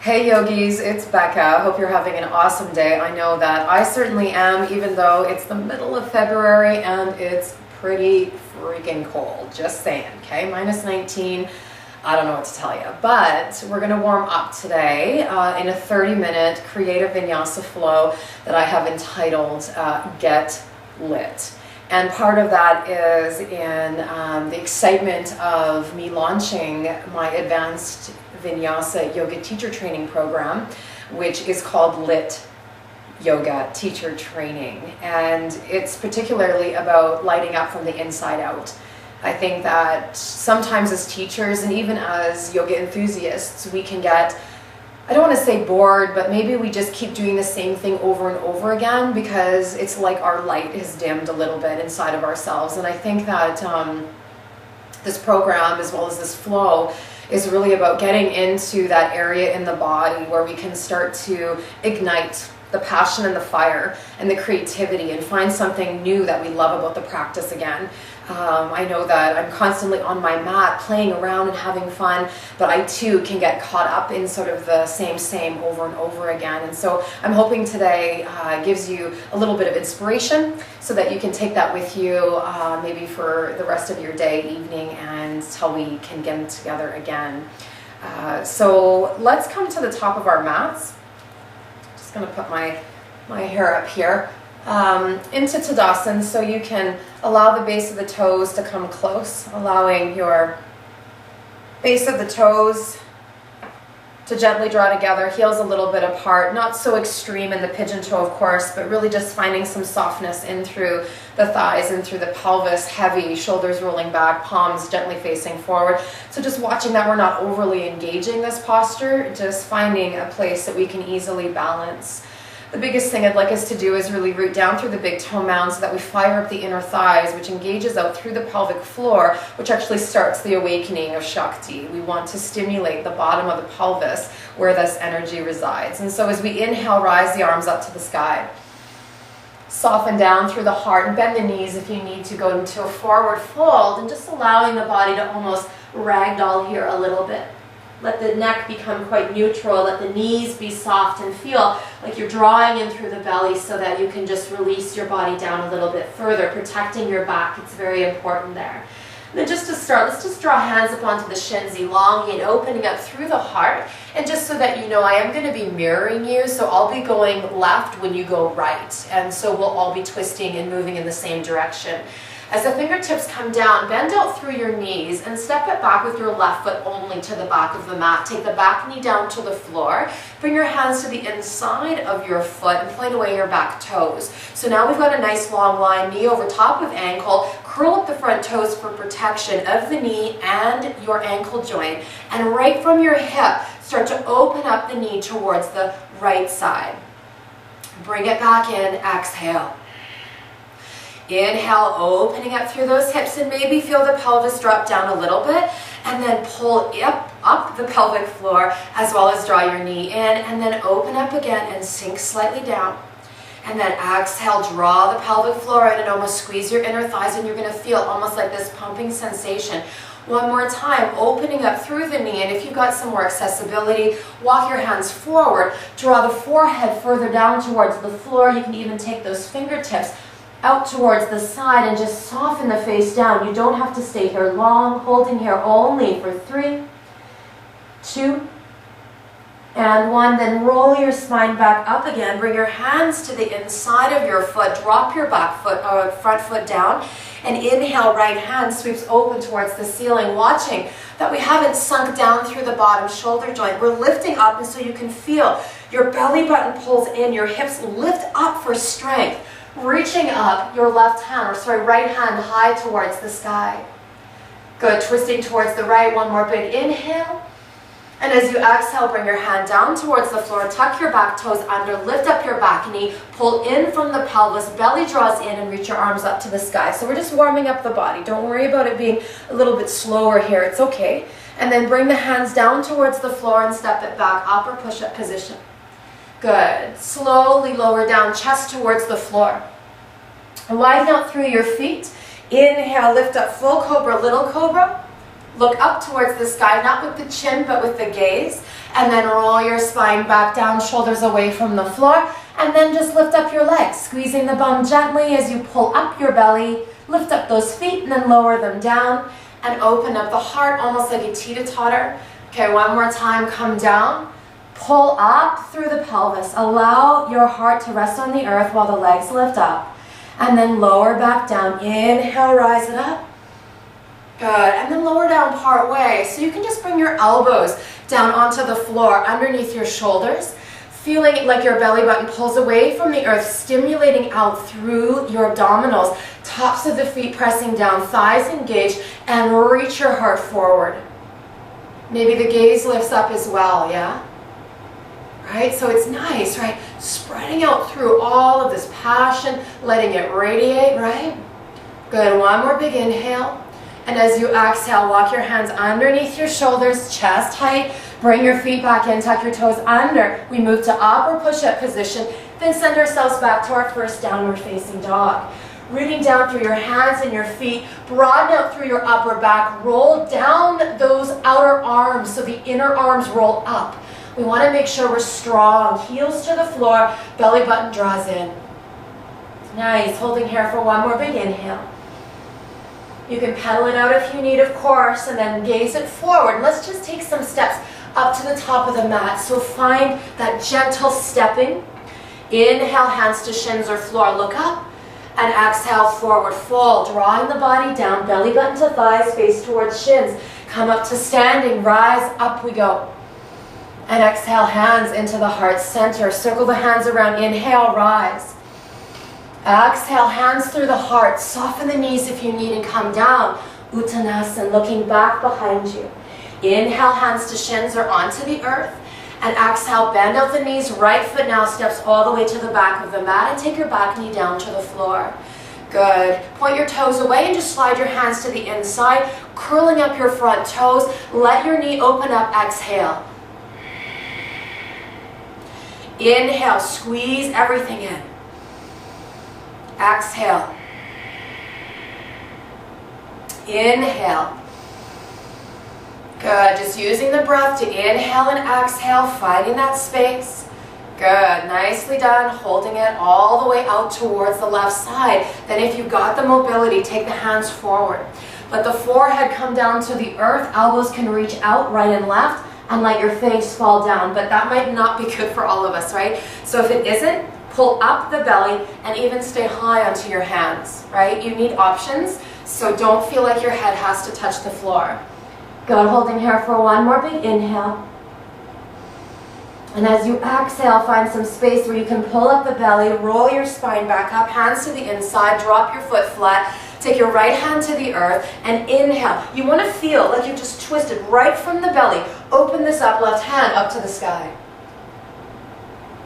Hey yogis, it's Becca. Hope you're having an awesome day. I know that I certainly am, even though it's the middle of February and it's pretty freaking cold. Just saying, okay? Minus 19. I don't know what to tell you, but we're going to warm up today in a 30-minute creative vinyasa flow that I have entitled Get Lit. And part of that is in the excitement of me launching my advanced Vinyasa yoga teacher training program, which is called Lit Yoga Teacher Training. And it's particularly about lighting up from the inside out. I think that sometimes as teachers and even as yoga enthusiasts, we can get, I don't want to say bored, but maybe we just keep doing the same thing over and over again because it's like our light is dimmed a little bit inside of ourselves. And I think that this program, as well as this flow, is really about getting into that area in the body where we can start to ignite the passion and the fire and the creativity and find something new that we love about the practice again. I know that I'm constantly on my mat playing around and having fun, but I too can get caught up in sort of the same over and over again. And so I'm hoping today gives you a little bit of inspiration so that you can take that with you maybe for the rest of your day, evening, and till we can get together again. So let's come to the top of our mats. Just going to put my hair up here. Into Tadasana, so you can allow the base of the toes to come close, allowing your base of the toes to gently draw together, heels a little bit apart, not so extreme in the pigeon toe of course, but really just finding some softness in through the thighs and through the pelvis, heavy, shoulders rolling back, palms gently facing forward. So just watching that we're not overly engaging this posture, just finding a place that we can easily balance. The biggest thing I'd like us to do is really root down through the big toe mound so that we fire up the inner thighs, which engages out through the pelvic floor, which actually starts the awakening of Shakti. We want to stimulate the bottom of the pelvis where this energy resides. And so as we inhale, rise the arms up to the sky. Soften down through the heart and bend the knees if you need to go into a forward fold and just allowing the body to almost ragdoll here a little bit. Let the neck become quite neutral. Let the knees be soft and feel like you're drawing in through the belly so that you can just release your body down a little bit further, protecting your back. It's very important there. And then just to start, let's just draw hands up onto the shins, elongate, opening up through the heart. And just so that you know, I am going to be mirroring you, so I'll be going left when you go right. And so we'll all be twisting and moving in the same direction. As the fingertips come down, bend out through your knees and step it back with your left foot only to the back of the mat. Take the back knee down to the floor. Bring your hands to the inside of your foot and point away your back toes. So now we've got a nice long line, knee over top of ankle. Curl up the front toes for protection of the knee and your ankle joint. And right from your hip, start to open up the knee towards the right side. Bring it back in, exhale. Inhale, opening up through those hips and maybe feel the pelvis drop down a little bit and then pull up the pelvic floor as well as draw your knee in and then open up again and sink slightly down. And then exhale, draw the pelvic floor in and almost squeeze your inner thighs and you're going to feel almost like this pumping sensation. One more time, opening up through the knee, and if you've got some more accessibility, walk your hands forward, draw the forehead further down towards the floor. You can even take those fingertips out towards the side and just soften the face down. You don't have to stay here long, holding here only for 3, 2, and 1. Then roll your spine back up again. Bring your hands to the inside of your foot. Drop your back foot, front foot down. And inhale, right hand sweeps open towards the ceiling, watching that we haven't sunk down through the bottom shoulder joint. We're lifting up, and so you can feel your belly button pulls in, your hips lift up for strength. Reaching up your left hand, right hand high towards the sky. Good, twisting towards the right. One more big inhale. And as you exhale, bring your hand down towards the floor, tuck your back toes under, lift up your back knee, pull in from the pelvis, belly draws in and reach your arms up to the sky. So we're just warming up the body. Don't worry about it being a little bit slower here, it's okay. And then bring the hands down towards the floor and step it back, upper push-up position. Good. Slowly lower down, chest towards the floor. Widen out through your feet. Inhale, lift up, full cobra, little cobra. Look up towards the sky, not with the chin, but with the gaze. And then roll your spine back down, shoulders away from the floor. And then just lift up your legs, squeezing the bum gently as you pull up your belly. Lift up those feet and then lower them down. And open up the heart, almost like a teeter-totter. Okay, one more time, come down. Pull up through the pelvis. Allow your heart to rest on the earth while the legs lift up. And then lower back down. Inhale, rise it up. Good, and then lower down part way. So you can just bring your elbows down onto the floor underneath your shoulders, feeling like your belly button pulls away from the earth, stimulating out through your abdominals, tops of the feet pressing down, thighs engaged, and reach your heart forward. Maybe the gaze lifts up as well, yeah? Right, so it's nice, right? Spreading out through all of this passion, letting it radiate, right? Good, one more big inhale. And as you exhale, walk your hands underneath your shoulders, chest height. Bring your feet back in, tuck your toes under. We move to up or push-up position, then send ourselves back to our first downward facing dog. Rooting down through your hands and your feet, broaden out through your upper back, roll down those outer arms so the inner arms roll up. We want to make sure we're strong, heels to the floor, belly button draws in. Nice, holding here for one more big inhale. You can pedal it out if you need, of course, and then gaze it forward. Let's just take some steps up to the top of the mat. So find that gentle stepping. Inhale, hands to shins or floor, look up. And exhale, forward fold, drawing the body down, belly button to thighs, face towards shins. Come up to standing, rise, up we go. And exhale, hands into the heart center. Circle the hands around, inhale, rise. Exhale, hands through the heart. Soften the knees if you need and come down. Uttanasana, looking back behind you. Inhale, hands to shins or onto the earth. And exhale, bend out the knees. Right foot now steps all the way to the back of the mat. And take your back knee down to the floor. Good. Point your toes away and just slide your hands to the inside. Curling up your front toes. Let your knee open up. Exhale. Inhale, squeeze everything in. Exhale. Inhale. Good. Just using the breath to inhale and exhale, finding that space. Good. Nicely done. Holding it all the way out towards the left side. Then if you've got the mobility, take the hands forward. Let the forehead come down to the earth. Elbows can reach out right and left and let your face fall down. But that might not be good for all of us, right? So if it isn't, pull up the belly and even stay high onto your hands, right? You need options, so don't feel like your head has to touch the floor. Good, holding here for one more big inhale. And as you exhale, find some space where you can pull up the belly, roll your spine back up, hands to the inside, drop your foot flat, take your right hand to the earth, and inhale. You want to feel like you've just twisted right from the belly. Open this up, left hand up to the sky.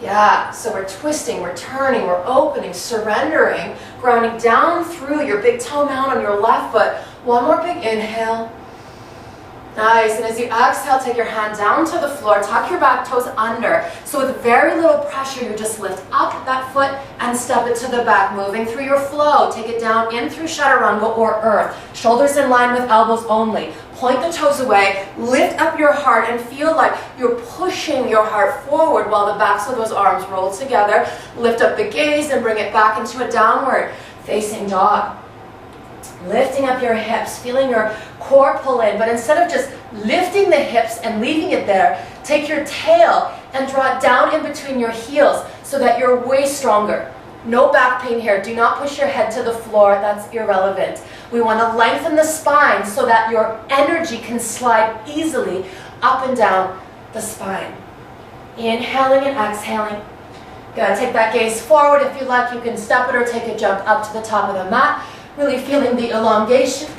Yeah, so we're twisting, we're turning, we're opening, surrendering, grounding down through your big toe mound on your left foot. One more big inhale. Nice, and as you exhale, take your hand down to the floor, tuck your back toes under. So with very little pressure, you just lift up that foot and step it to the back, moving through your flow. Take it down in through chaturanga or earth. Shoulders in line with elbows only. Point the toes away, lift up your heart and feel like you're pushing your heart forward while the backs of those arms roll together. Lift up the gaze and bring it back into a downward facing dog. Lifting up your hips, feeling your core pull in, but instead of just lifting the hips and leaving it there, take your tail and draw it down in between your heels so that you're way stronger. No back pain here. Do not push your head to the floor. That's irrelevant. We want to lengthen the spine so that your energy can slide easily up and down the spine. Inhaling and exhaling. Good. Take that gaze forward. If you like, you can step it or take a jump up to the top of the mat. Really feeling the elongation.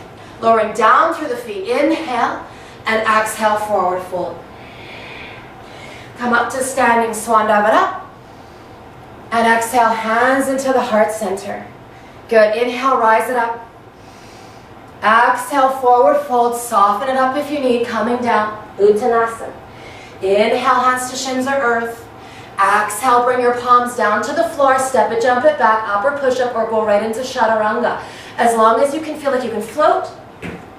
Lowering down through the feet. Inhale and exhale, forward fold. Come up to standing Swandavara. And exhale, hands into the heart center. Good. Inhale, rise it up. Exhale, forward fold. Soften it up if you need. Coming down. Uttanasana. Inhale, hands to shins or earth. Exhale, bring your palms down to the floor. Step it, jump it back, up or push up, or go right into chaturanga. As long as you can feel like you can float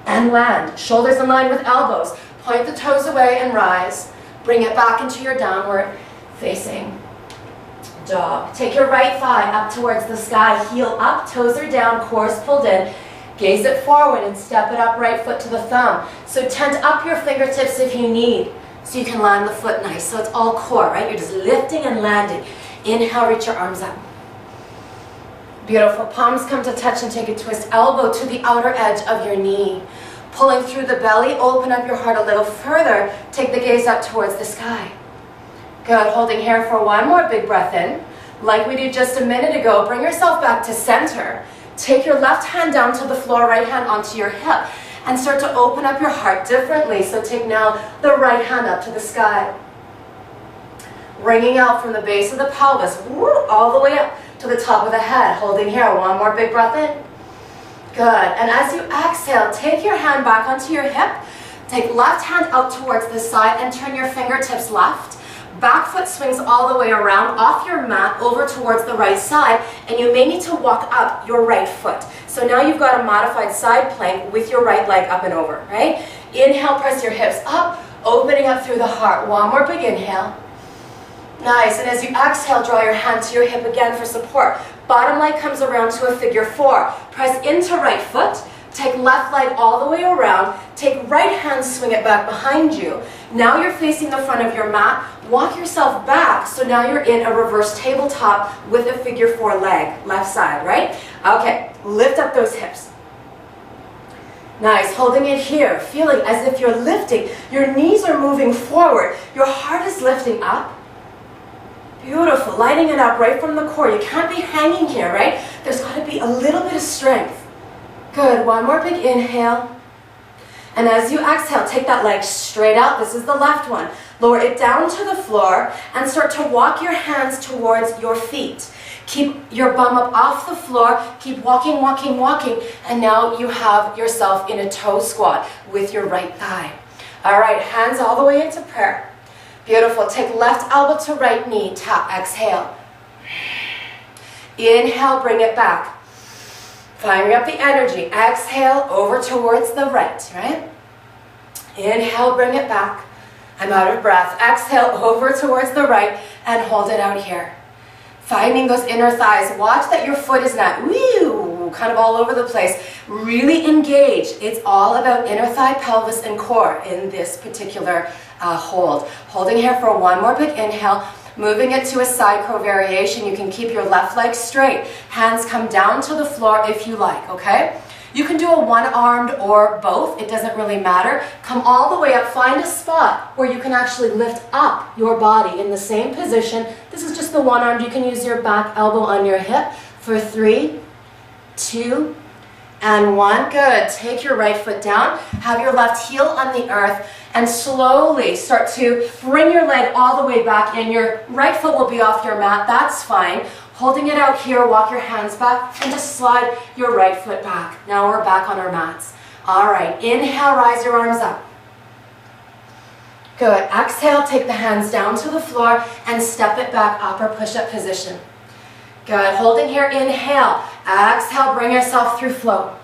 and land. Shoulders in line with elbows. Point the toes away and rise. Bring it back into your downward facing dog. Take your right thigh up towards the sky, heel up, toes are down, cores pulled in. Gaze it forward and step it up, right foot to the thumb. So tent up your fingertips if you need, so you can land the foot nice. So it's all core, right? You're just lifting and landing. Inhale, reach your arms up. Beautiful. Palms come to touch and take a twist. Elbow to the outer edge of your knee. Pulling through the belly, open up your heart a little further. Take the gaze up towards the sky. Good. Holding here for one more big breath in. Like we did just a minute ago, bring yourself back to center. Take your left hand down to the floor, right hand onto your hip, and start to open up your heart differently. So take now the right hand up to the sky. Bringing out from the base of the pelvis, all the way up to the top of the head. Holding here, one more big breath in. Good. And as you exhale, take your hand back onto your hip. Take left hand out towards the side and turn your fingertips left. Back foot swings all the way around off your mat over towards the right side, and you may need to walk up your right foot. So now you've got a modified side plank with your right leg up and over, right? Inhale, press your hips up, opening up through the heart. One more big inhale. Nice. And as you exhale, draw your hand to your hip again for support. Bottom leg comes around to a figure four. Press into right foot. Take left leg all the way around. Take right hand, swing it back behind you. Now you're facing the front of your mat. Walk yourself back, so now you're in a reverse tabletop with a figure four leg, left side, right? Okay, lift up those hips. Nice, holding it here, feeling as if you're lifting. Your knees are moving forward. Your heart is lifting up. Beautiful, lighting it up right from the core. You can't be hanging here, right? There's got to be a little bit of strength. Good, one more big inhale. And as you exhale, take that leg straight out. This is the left one. Lower it down to the floor and start to walk your hands towards your feet. Keep your bum up off the floor. Keep walking, walking, walking. And now you have yourself in a toe squat with your right thigh. All right, hands all the way into prayer. Beautiful. Take left elbow to right knee. Tap, exhale. Inhale, bring it back. Firing up the energy. Exhale, over towards the right? Inhale, bring it back. I'm out of breath. Exhale, over towards the right, and hold it out here. Finding those inner thighs. Watch that your foot is not kind of all over the place. Really engage. It's all about inner thigh, pelvis, and core in this particular hold. Holding here for one more big inhale. Moving it to a side covariation. You can keep your left leg straight. Hands come down to the floor if you like, okay? You can do a one-armed or both. It doesn't really matter. Come all the way up. Find a spot where you can actually lift up your body in the same position. This is just the one-armed. You can use your back elbow on your hip for 3, 2, and 1. Good. Take your right foot down. Have your left heel on the earth. And slowly start to bring your leg all the way back in. Your right foot will be off your mat. That's fine. Holding it out here, walk your hands back and just slide your right foot back. Now we're back on our mats. All right, inhale, rise your arms up. Good. Exhale, take the hands down to the floor and step it back, upper push-up position. Good. Holding here, inhale. Exhale, bring yourself through flow.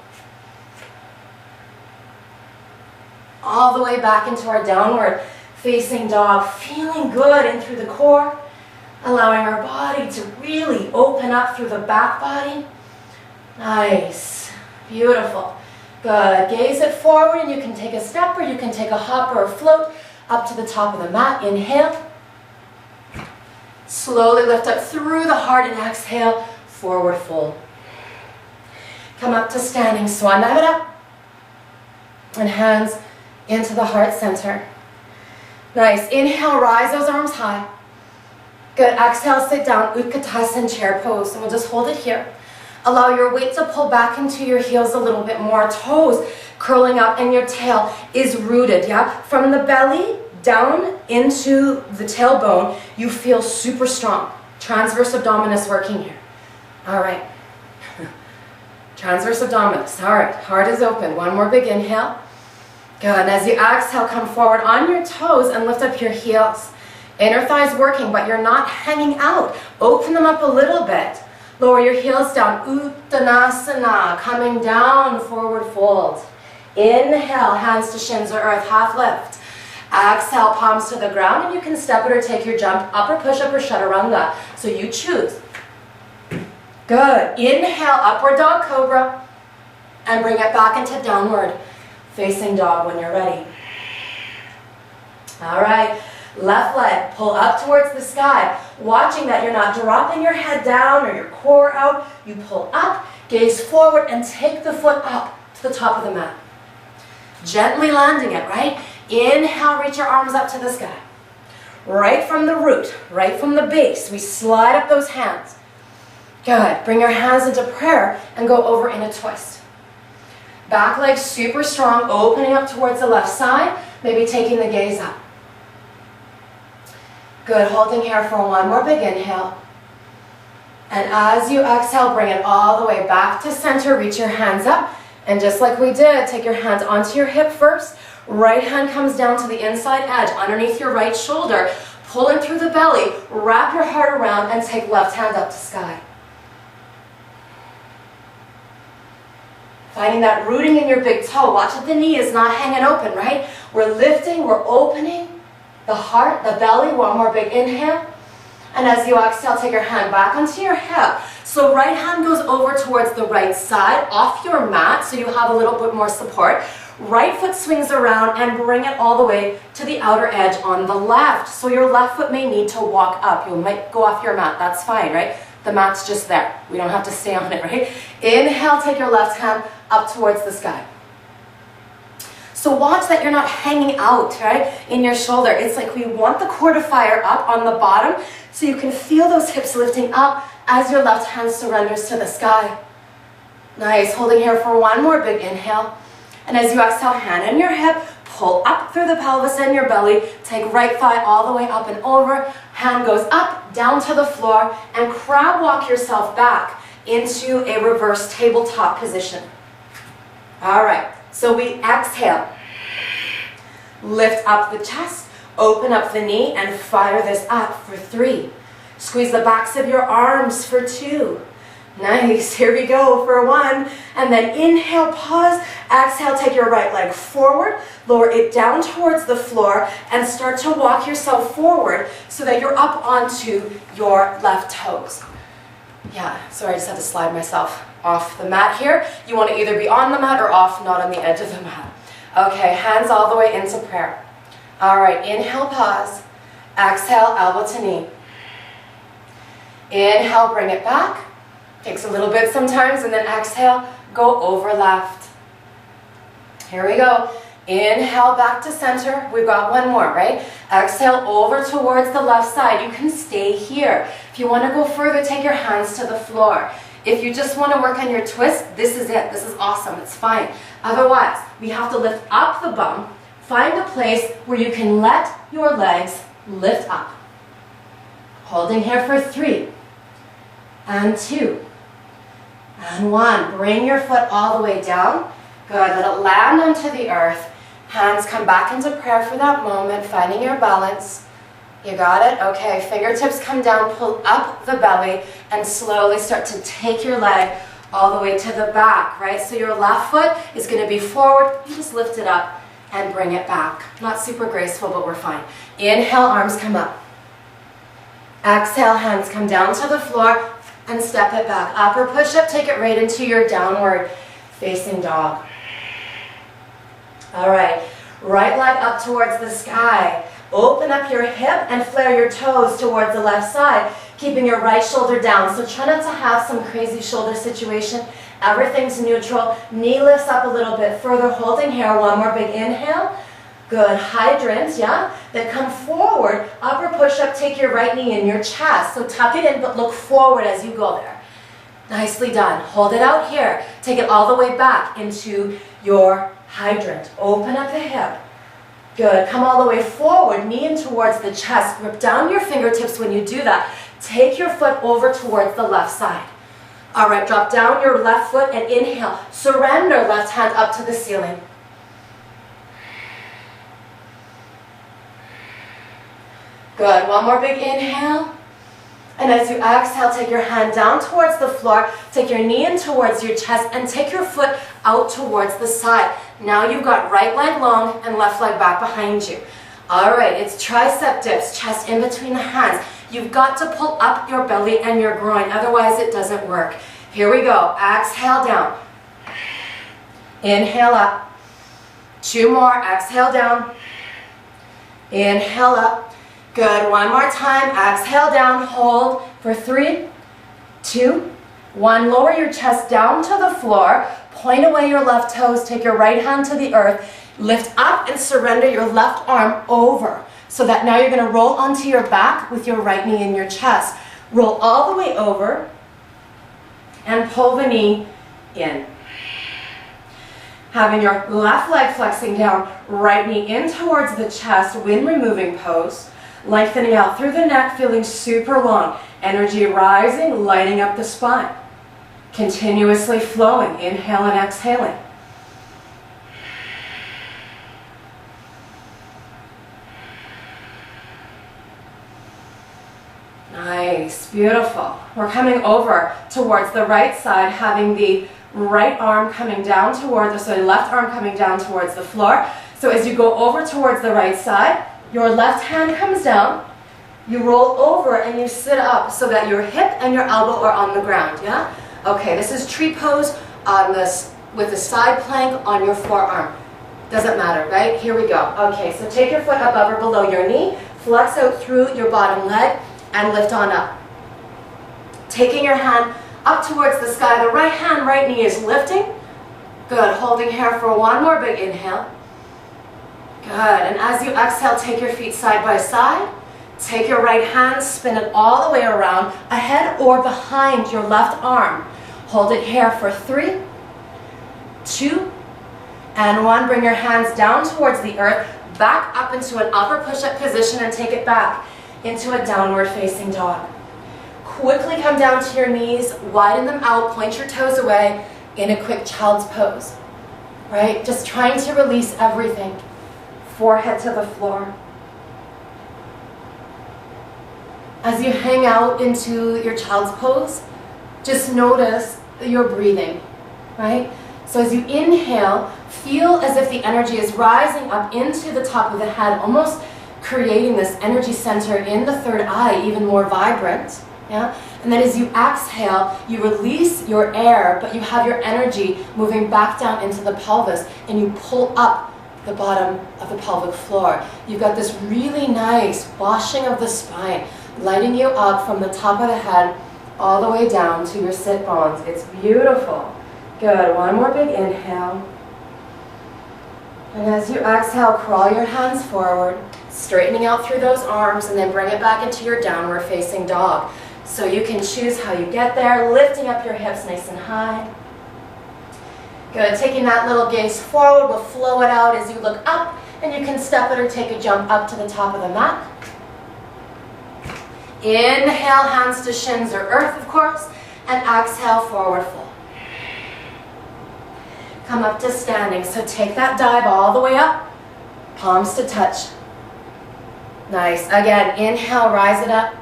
All the way back into our downward facing dog. Feeling good in through the core. Allowing our body to really open up through the back body. Nice. Beautiful. Good. Gaze it forward, and you can take a step or you can take a hop or a float up to the top of the mat. Inhale. Slowly lift up through the heart and exhale. Forward fold. Come up to standing swan. Dive it up. And hands into the heart center. Nice. Inhale, rise those arms high. Good. Exhale, sit down, Utkatasana chair pose. And we'll just hold it here. Allow your weight to pull back into your heels a little bit more. Toes curling up and your tail is rooted, yeah? From the belly down into the tailbone, you feel super strong. Transverse abdominis working here. All right. Transverse abdominis. All right. Heart is open. One more big inhale. Good. And as you exhale, come forward on your toes and lift up your heels. Inner thighs working, but you're not hanging out. Open them up a little bit. Lower your heels down. Uttanasana. Coming down, forward fold. Inhale, hands to shins or earth, half lift. Exhale, palms to the ground, and you can step it or take your jump, up or push up or chaturanga. So you choose. Good. Inhale, upward dog cobra, and bring it back into downward facing dog when you're ready. All right. Left leg, pull up towards the sky, watching that you're not dropping your head down or your core out. You pull up, gaze forward, and take the foot up to the top of the mat. Gently landing it, right? Inhale, reach your arms up to the sky. Right from the root, right from the base, we slide up those hands. Good. Bring your hands into prayer and go over in a twist. Back leg super strong, opening up towards the left side, maybe taking the gaze up. Good. Holding here for one more big inhale. And as you exhale, bring it all the way back to center. Reach your hands up. And just like we did, take your hands onto your hip first. Right hand comes down to the inside edge, underneath your right shoulder. Pull in through the belly. Wrap your heart around and take left hand up to sky. Finding that rooting in your big toe. Watch that the knee is not hanging open, right? We're lifting, we're opening the heart, the belly. One more big inhale. And as you exhale, take your hand back onto your hip. So right hand goes over towards the right side, off your mat, so you have a little bit more support. Right foot swings around and bring it all the way to the outer edge on the left. So your left foot may need to walk up. You might go off your mat. That's fine, right? The mat's just there. We don't have to stay on it, right? Inhale, take your left hand up towards the sky. So watch that you're not hanging out, right, in your shoulder. It's like we want the core to fire up on the bottom so you can feel those hips lifting up as your left hand surrenders to the sky. Nice. Holding here for one more big inhale. And as you exhale, hand in your hip, pull up through the pelvis and your belly. Take right thigh all the way up and over. Hand goes up, down to the floor, and crab walk yourself back into a reverse tabletop position. All right. So we exhale, lift up the chest, open up the knee, and fire this up for 3. Squeeze the backs of your arms for 2. Nice, here we go for 1. And then inhale, pause, exhale, take your right leg forward, lower it down towards the floor, and start to walk yourself forward so that you're up onto your left toes. Yeah, sorry, I just had to slide myself off the mat here. You want to either be on the mat or off, not on the edge of the mat. Okay, hands all the way into prayer. All right, inhale, pause. Exhale, elbow to knee. Inhale, bring it back. Takes a little bit sometimes, and then exhale, go over left. Here we go. Inhale, back to center. We've got one more, right? Exhale, over towards the left side. You can stay here. If you want to go further, take your hands to the floor. If you just want to work on your twist, this is it. This is awesome. It's fine. Otherwise, we have to lift up the bum. Find a place where you can let your legs lift up. Holding here for 3, and 2, and 1. Bring your foot all the way down. Good. Let it land onto the earth. Hands come back into prayer for that moment, finding your balance. You got it? Okay, fingertips come down, pull up the belly, and slowly start to take your leg all the way to the back, right? So your left foot is going to be forward. You just lift it up and bring it back. Not super graceful, but we're fine. Inhale, arms come up. Exhale, hands come down to the floor and step it back. Upper push-up, take it right into your downward facing dog. All right, right leg up towards the sky. Open up your hip and flare your toes towards the left side, keeping your right shoulder down. So try not to have some crazy shoulder situation. Everything's neutral. Knee lifts up a little bit further, holding here. One more big inhale. Good. Hydrant, yeah? Then come forward. Upper push-up, take your right knee in your chest. So tuck it in, but look forward as you go there. Nicely done. Hold it out here. Take it all the way back into your hydrant. Open up the hip. Good. Come all the way forward, knee in towards the chest. Grip down your fingertips when you do that. Take your foot over towards the left side. All right, drop down your left foot and inhale. Surrender, left hand up to the ceiling. Good. One more big inhale. And as you exhale, take your hand down towards the floor, take your knee in towards your chest, and take your foot out towards the side. Now you've got right leg long and left leg back behind you. All right, it's tricep dips, chest in between the hands. You've got to pull up your belly and your groin, otherwise it doesn't work. Here we go. Exhale down. Inhale up. 2 more. Exhale down. Inhale up. Good. 1 more time. Exhale down. Hold for 3, 2, 1. Lower your chest down to the floor. Point away your left toes. Take your right hand to the earth. Lift up and surrender your left arm over. So that now you're going to roll onto your back with your right knee in your chest. Roll all the way over and pull the knee in. Having your left leg flexing down, right knee in towards the chest, wind removing pose. Lengthening out through the neck, feeling super long. Energy rising, lighting up the spine. Continuously flowing, inhale and exhaling. Nice, beautiful. We're coming over towards the right side, having the right arm coming down towards, left arm coming down towards the floor. So as you go over towards the right side, your left hand comes down, you roll over and you sit up so that your hip and your elbow are on the ground, yeah? Okay, this is tree pose on this, with the side plank on your forearm. Doesn't matter, right? Here we go. Okay, so take your foot above or below your knee, flex out through your bottom leg, and lift on up. Taking your hand up towards the sky, the right hand, right knee is lifting. Good, holding here for 1 more big inhale. Good, and as you exhale, take your feet side by side. Take your right hand, spin it all the way around, ahead or behind your left arm. Hold it here for 3, 2, and 1. Bring your hands down towards the earth, back up into an upper push-up position and take it back into a downward facing dog. Quickly come down to your knees, widen them out, point your toes away in a quick child's pose. Right? Just trying to release everything. Forehead to the floor. As you hang out into your child's pose, just notice your breathing, right? So as you inhale, feel as if the energy is rising up into the top of the head, almost creating this energy center in the third eye, even more vibrant. Yeah? And then as you exhale, you release your air, but you have your energy moving back down into the pelvis, and you pull up the bottom of the pelvic floor. You've got this really nice washing of the spine, lighting you up from the top of the head all the way down to your sit bones. It's beautiful. Good. 1 more big inhale. And as you exhale, crawl your hands forward, straightening out through those arms, and then bring it back into your downward facing dog. So you can choose how you get there, lifting up your hips nice and high. Good, taking that little gaze forward, we'll flow it out as you look up, and you can step it or take a jump up to the top of the mat. Inhale, hands to shins or earth, of course, and exhale, forward fold. Come up to standing, so take that dive all the way up, palms to touch. Nice. Again, inhale, rise it up.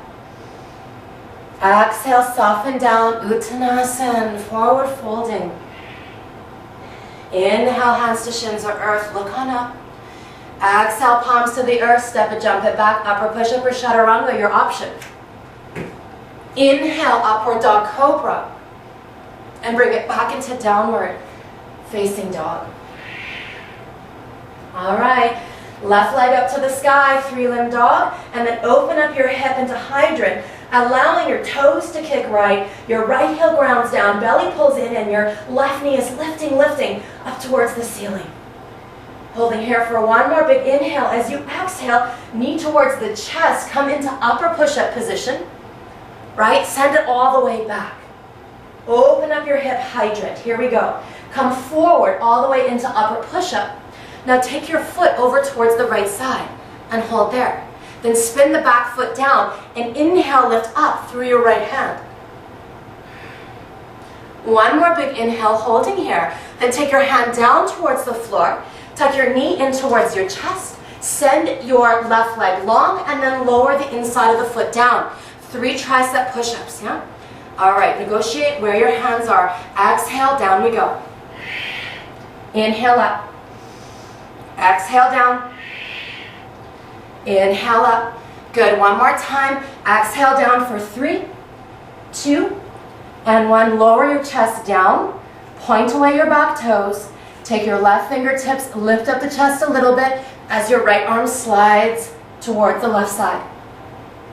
Exhale, soften down, Uttanasana, forward folding. Inhale, hands to shins or earth, look on up. Exhale, palms to the earth, step it, jump it back, upper push-up or chaturanga, your option. Inhale, upward dog cobra, and bring it back into downward facing dog. All right, left leg up to the sky, 3-limb dog, and then open up your hip into hydrant, allowing your toes to kick right, your right heel grounds down, belly pulls in, and your left knee is lifting up towards the ceiling. Holding here for 1 more big inhale. As you exhale, knee towards the chest, come into upper push-up position, right? Send it all the way back. Open up your hip hydrant. Here we go. Come forward all the way into upper push-up. Now take your foot over towards the right side and hold there. Then spin the back foot down and inhale, lift up through your right hand. 1 more big inhale, holding here. Then take your hand down towards the floor. Tuck your knee in towards your chest. Send your left leg long and then lower the inside of the foot down. 3 tricep push-ups, yeah? All right, negotiate where your hands are. Exhale, down we go. Inhale up. Exhale down. Inhale up. Good. One more time. Exhale down for 3, 2, and 1. Lower your chest down. Point away your back toes. Take your left fingertips, lift up the chest a little bit as your right arm slides towards the left side.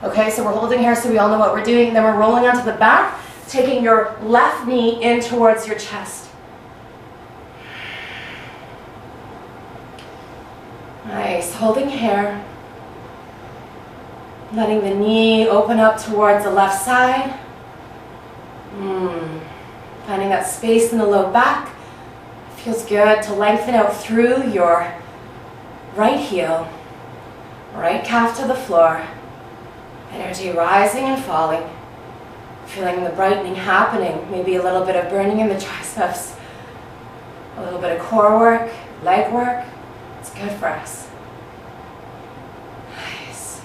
Okay, so we're holding here so we all know what we're doing. Then we're rolling onto the back, taking your left knee in towards your chest. Nice, holding here. Letting the knee open up towards the left side. Finding that space in the low back. Feels good to lengthen out through your right heel, right calf to the floor. Energy rising and falling. Feeling the brightening happening. Maybe a little bit of burning in the triceps. A little bit of core work, leg work. It's good for us. Nice.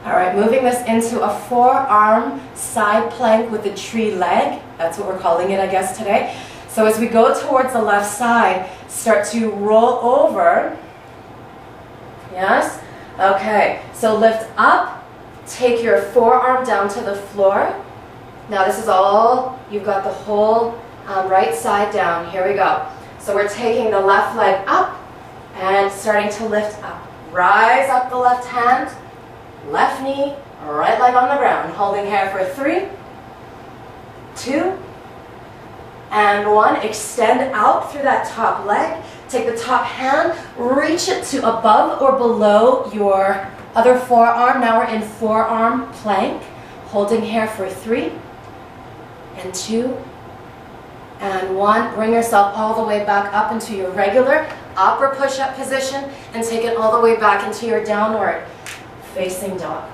All right, moving this into a forearm side plank with the tree leg. That's what we're calling it, I guess, today. So as we go towards the left side, start to roll over. Yes? Okay, so lift up, take your forearm down to the floor. Now this is all, you've got the whole right side down. Here we go. So we're taking the left leg up and starting to lift up. Rise up the left hand, left knee, right leg on the ground. Holding here for 3, 2, and 1. Extend out through that top leg. Take the top hand, reach it to above or below your other forearm. Now we're in forearm plank. Holding here for 3, and 2, and 1. Bring yourself all the way back up into your regular upper push-up position and take it all the way back into your downward facing dog.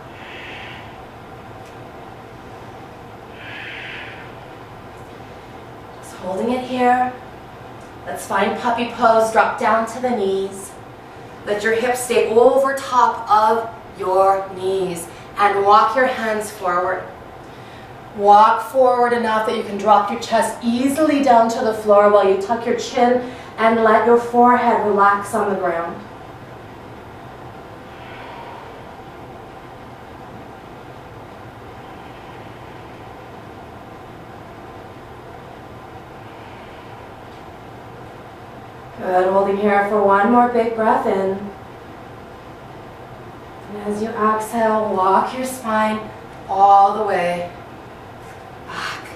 Holding it here. Let's find puppy pose. Drop down to the knees. Let your hips stay over top of your knees and walk your hands forward. Walk forward enough that you can drop your chest easily down to the floor while you tuck your chin and let your forehead relax on the ground. Good, holding here for one more big breath in. And as you exhale, walk your spine all the way back.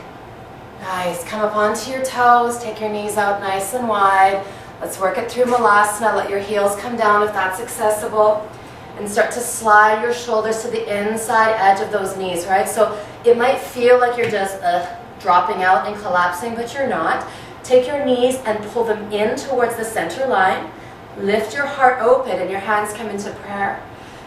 Nice, come up onto your toes, take your knees out nice and wide. Let's work it through Malasana, let your heels come down if that's accessible. And start to slide your shoulders to the inside edge of those knees, right? So it might feel like you're just dropping out and collapsing, but you're not. Take your knees and pull them in towards the center line. Lift your heart open and your hands come into prayer.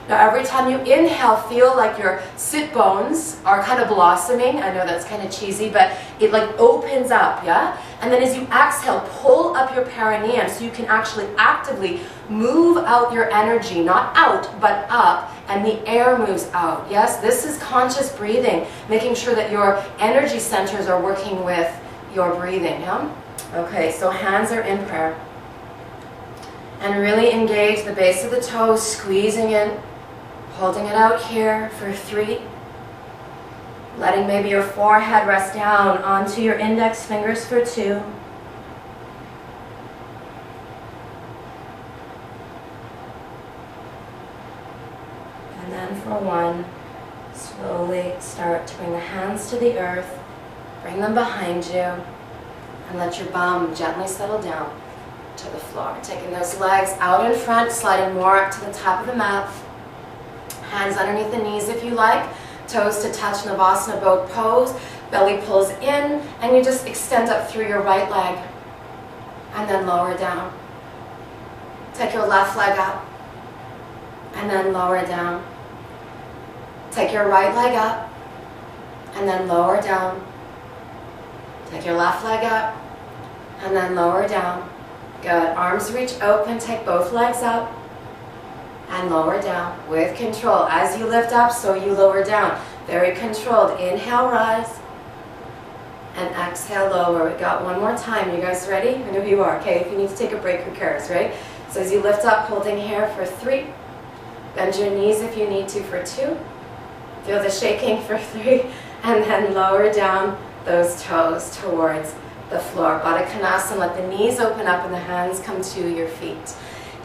Now every time you inhale, feel like your sit bones are kind of blossoming. I know that's kind of cheesy, but it like opens up, yeah? And then as you exhale, pull up your perineum so you can actually actively move out your energy, not out, but up, and the air moves out. Yes, this is conscious breathing, making sure that your energy centers are working with your breathing, yeah? Okay, so hands are in prayer. And really engage the base of the toes, squeezing in, holding it out here for 3. Letting maybe your forehead rest down onto your index fingers for 2. And then for 1, slowly start to bring the hands to the earth, bring them behind you, and let your bum gently settle down to the floor. Taking those legs out in front, sliding more up to the top of the mat. Hands underneath the knees if you like. Toes to touch, Navasana boat pose. Belly pulls in, and you just extend up through your right leg. And then lower down. Take your left leg up. And then lower down. Take your right leg up. And then lower down. Take your left leg up, and then lower down. Good. Arms reach open, take both legs up, and lower down with control. As you lift up, so you lower down. Very controlled. Inhale, rise, and exhale, lower. We got one more time. You guys ready? I know you are. Okay, if you need to take a break, who cares, right? So as you lift up, holding here for 3, Bend your knees if you need to for 2. Feel the shaking for 3. And then lower down those toes towards the floor. Baddha Konasana, let the knees open up and the hands come to your feet.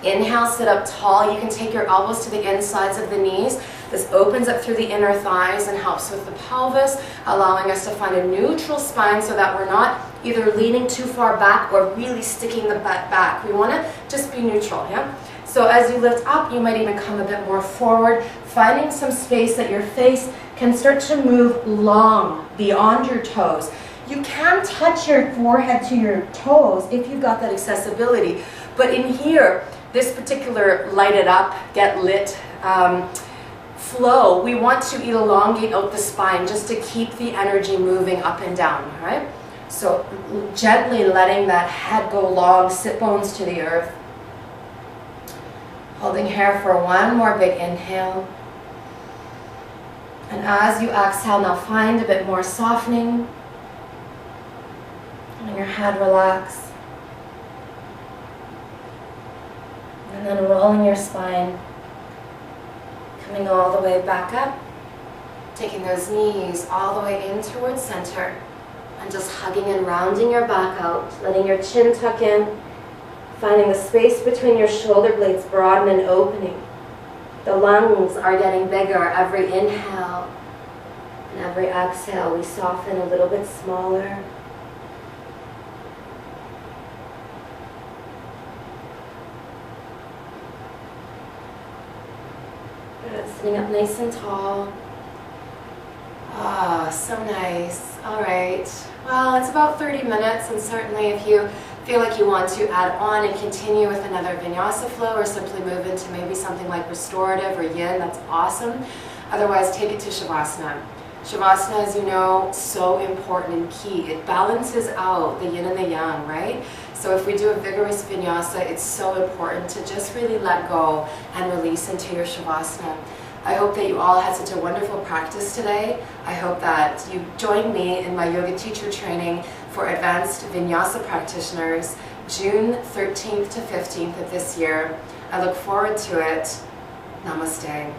Inhale, sit up tall. You can take your elbows to the insides of the knees. This opens up through the inner thighs and helps with the pelvis, allowing us to find a neutral spine so that we're not either leaning too far back or really sticking the butt back. We want to just be neutral, yeah? So as you lift up, you might even come a bit more forward, finding some space that your face can start to move long beyond your toes. You can touch your forehead to your toes if you've got that accessibility. But in here, this particular light it up, get lit flow, we want to elongate out the spine just to keep the energy moving up and down, right? So gently letting that head go long, sit bones to the earth. Holding here for one more big inhale. And as you exhale, now find a bit more softening. Letting your head relax. And then rolling your spine. Coming all the way back up. Taking those knees all the way in towards center. And just hugging and rounding your back out. Letting your chin tuck in. Finding the space between your shoulder blades broaden and opening. The lungs are getting bigger every inhale. And every exhale, we soften a little bit smaller. Good. Sitting up nice and tall. Ah, so nice. All right. Well, it's about 30 minutes, and certainly if you feel like you want to add on and continue with another vinyasa flow or simply move into maybe something like restorative or yin, that's awesome. Otherwise, take it to Shavasana. Shavasana, as you know, so important and key. It balances out the yin and the yang, right? So if we do a vigorous vinyasa, it's so important to just really let go and release into your Shavasana. I hope that you all had such a wonderful practice today. I hope that you join me in my yoga teacher training for advanced vinyasa practitioners, June 13th to 15th of this year. I look forward to it. Namaste.